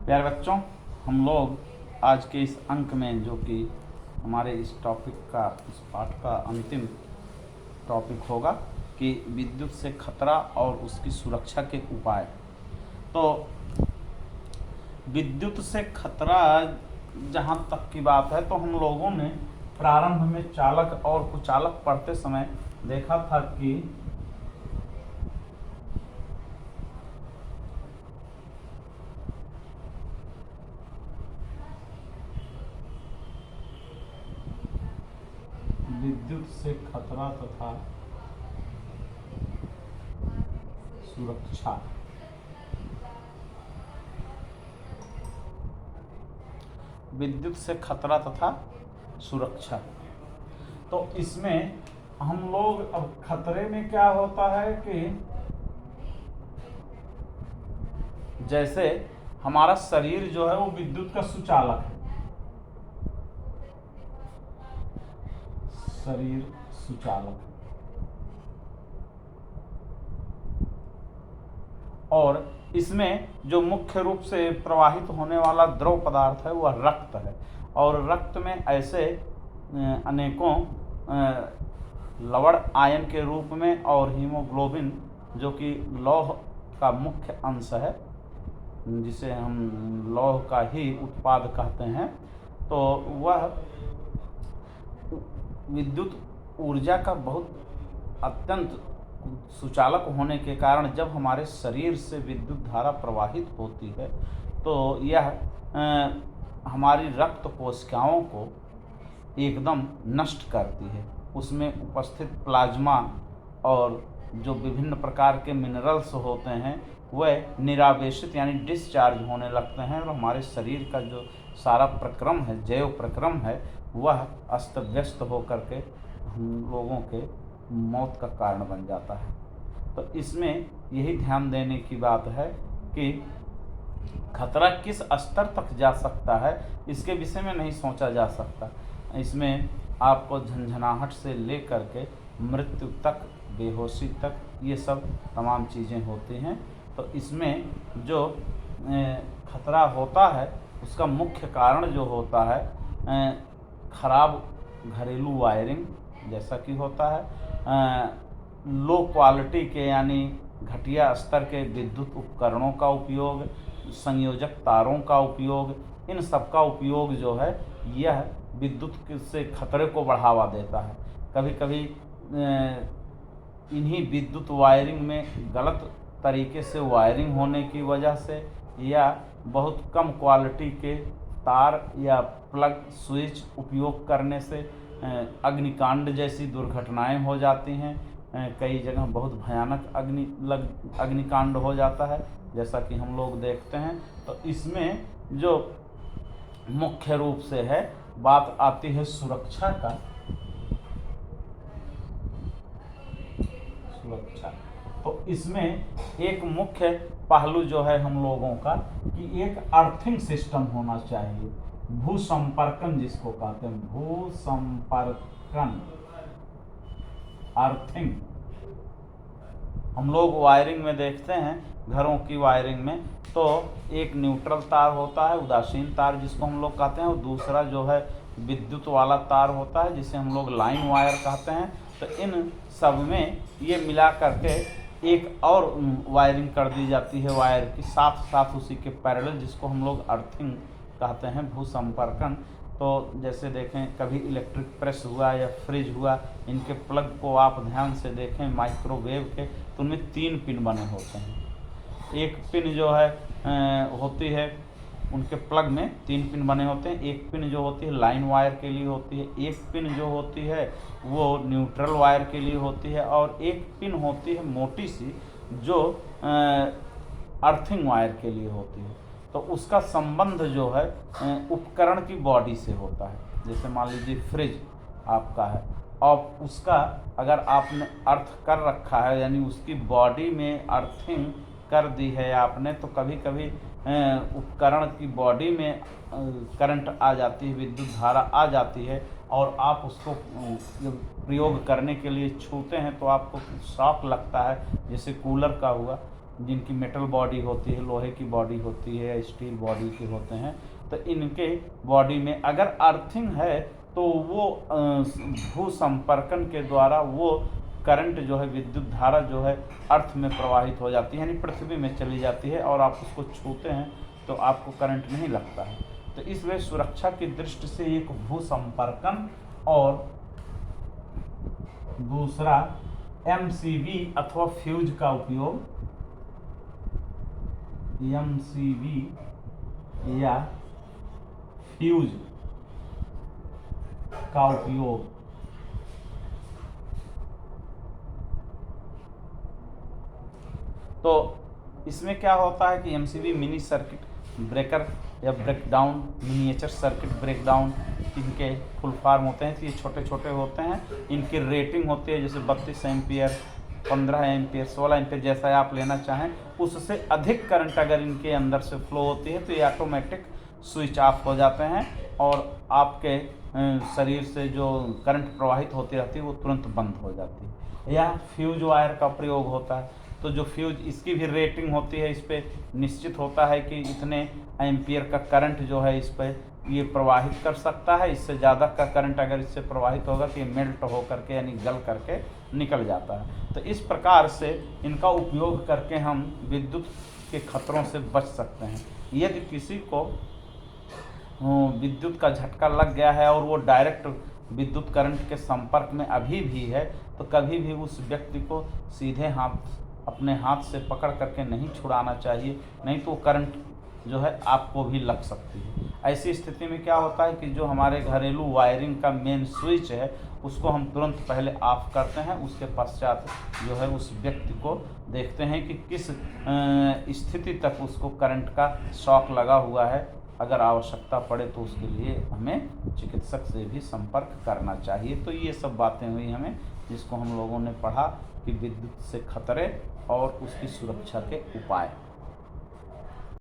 प्यारे बच्चों, हम लोग आज के इस अंक में, जो कि हमारे इस टॉपिक का, इस पाठ का अंतिम टॉपिक होगा कि विद्युत से खतरा और उसकी सुरक्षा के उपाय। तो विद्युत से खतरा जहाँ तक की बात है, तो हम लोगों ने प्रारंभ में चालक और कुचालक पढ़ते समय देखा था कि विद्युत से खतरा तथा सुरक्षा। विद्युत से खतरा तथा सुरक्षा। तो इसमें हम लोग, अब खतरे में क्या होता है कि जैसे हमारा शरीर जो है वो विद्युत का सुचालक है। शरीर सुचालक है और इसमें जो मुख्य रूप से प्रवाहित होने वाला द्रव पदार्थ है वह रक्त है। और रक्त में ऐसे अनेकों लवण आयन के रूप में और हीमोग्लोबिन, जो कि लौह का मुख्य अंश है, जिसे हम लौह का ही उत्पाद कहते हैं, तो वह विद्युत ऊर्जा का बहुत अत्यंत सुचालक होने के कारण जब हमारे शरीर से विद्युत धारा प्रवाहित होती है तो यह हमारी रक्त कोशिकाओं को एकदम नष्ट करती है। उसमें उपस्थित प्लाज्मा और जो विभिन्न प्रकार के मिनरल्स होते हैं वह निरावेशित यानी डिस्चार्ज होने लगते हैं और हमारे शरीर का जो सारा प्रक्रम है, जैव प्रक्रम है, वह अस्त व्यस्त होकर के हम लोगों के मौत का कारण बन जाता है। तो इसमें यही ध्यान देने की बात है कि खतरा किस स्तर तक जा सकता है, इसके विषय में नहीं सोचा जा सकता। इसमें आपको झंझनाहट से लेकर के मृत्यु तक, बेहोशी तक, ये सब तमाम चीज़ें होती हैं। तो इसमें जो खतरा होता है उसका मुख्य कारण जो होता है खराब घरेलू वायरिंग, जैसा कि होता है लो क्वालिटी के यानी घटिया स्तर के विद्युत उपकरणों का उपयोग, संयोजक तारों का उपयोग, इन सब का उपयोग जो है यह विद्युत से खतरे को बढ़ावा देता है। कभी कभी इन्हीं विद्युत वायरिंग में गलत तरीके से वायरिंग होने की वजह से या बहुत कम क्वालिटी के तार या प्लग स्विच उपयोग करने से अग्निकांड जैसी दुर्घटनाएं हो जाती हैं। कई जगह बहुत भयानक अग्निकांड हो जाता है, जैसा कि हम लोग देखते हैं। तो इसमें जो मुख्य रूप से है बात आती है सुरक्षा का। सुरक्षा, तो इसमें एक मुख्य पहलू जो है हम लोगों का कि एक अर्थिंग सिस्टम होना चाहिए। भूसंपर्कन जिसको कहते हैं, भूसंपर्कन, अर्थिंग। हम लोग वायरिंग में देखते हैं, घरों की वायरिंग में, तो एक न्यूट्रल तार होता है, उदासीन तार जिसको हम लोग कहते हैं, और दूसरा जो है विद्युत वाला तार होता है जिसे हम लोग लाइन वायर कहते हैं। तो इन सब में ये मिला करके एक और वायरिंग कर दी जाती है वायर की साथ साथ उसी के पैरेलल, जिसको हम लोग अर्थिंग कहते हैं, भूसंपर्कन। तो जैसे देखें, कभी इलेक्ट्रिक प्रेस हुआ या फ्रिज हुआ, इनके प्लग को आप ध्यान से देखें माइक्रोवेव के, तो उनमें 3 पिन बने होते हैं। एक पिन जो है होती है, उनके प्लग में 3 पिन बने होते हैं। एक पिन जो होती है लाइन वायर के लिए होती है, एक पिन जो होती है वो न्यूट्रल वायर के लिए होती है, और एक पिन होती है मोटी सी जो अर्थिंग वायर के लिए होती है। तो उसका संबंध जो है उपकरण की बॉडी से होता है। जैसे मान लीजिए फ्रिज आपका है और उसका अगर आपने अर्थ कर रखा है, यानी उसकी बॉडी में अर्थिंग कर दी है आपने, तो कभी कभी उपकरण की बॉडी में करंट आ जाती है, विद्युत धारा आ जाती है, और आप उसको प्रयोग करने के लिए छूते हैं तो आपको शॉक लगता है, जैसे कूलर का हुआ। जिनकी मेटल बॉडी होती है, लोहे की बॉडी होती है या स्टील बॉडी के होते हैं, तो इनके बॉडी में अगर अर्थिंग है तो वो भू संपर्कन के द्वारा वो करंट जो है, विद्युत धारा जो है अर्थ में प्रवाहित हो जाती है, यानी पृथ्वी में चली जाती है और आप उसको छूते हैं तो आपको करंट नहीं लगता है। तो इसलिए सुरक्षा की दृष्टि से एक भू संपर्कन और दूसरा एमसीवी अथवा फ्यूज का उपयोग, एमसीवी या फ्यूज का उपयोग तो इसमें क्या होता है कि एमसीबी मिनी सर्किट ब्रेकर या ब्रेकडाउन, मिनिएचर सर्किट ब्रेकडाउन, इनके फुल फॉर्म होते हैं। तो ये छोटे छोटे होते हैं, इनकी रेटिंग होती है जैसे 32 एम्पियर, 15 एम्पियर, 16 एम्पियर, जैसा आप लेना चाहें। उससे अधिक करंट अगर इनके अंदर से फ्लो होती है तो ये ऑटोमेटिक स्विच ऑफ हो जाते हैं और आपके शरीर से जो करंट प्रवाहित होती रहती है वो तुरंत बंद हो जाती है। या फ्यूज वायर का प्रयोग होता है, तो जो फ्यूज, इसकी भी रेटिंग होती है, इस पर निश्चित होता है कि इतने एम्पियर का करंट जो है इस पर ये प्रवाहित कर सकता है। इससे ज़्यादा का करंट अगर इससे प्रवाहित होगा तो ये मेल्ट हो करके यानी गल करके निकल जाता है। तो इस प्रकार से इनका उपयोग करके हम विद्युत के खतरों से बच सकते हैं। यदि किसी को विद्युत का झटका लग गया है और वो डायरेक्ट विद्युत करंट के संपर्क में अभी भी है, तो कभी भी उस व्यक्ति को सीधे अपने हाथ से पकड़ करके नहीं छुड़ाना चाहिए, नहीं तो करंट जो है आपको भी लग सकती है। ऐसी स्थिति में क्या होता है कि जो हमारे घरेलू वायरिंग का मेन स्विच है उसको हम तुरंत पहले ऑफ करते हैं, उसके पश्चात जो है उस व्यक्ति को देखते हैं कि किस स्थिति तक उसको करंट का शॉक लगा हुआ है। अगर आवश्यकता पड़े तो उसके लिए हमें चिकित्सक से भी संपर्क करना चाहिए। तो ये सब बातें हुई हमें, जिसको हम लोगों ने पढ़ा कि विद्युत से खतरे और उसकी सुरक्षा के उपाय।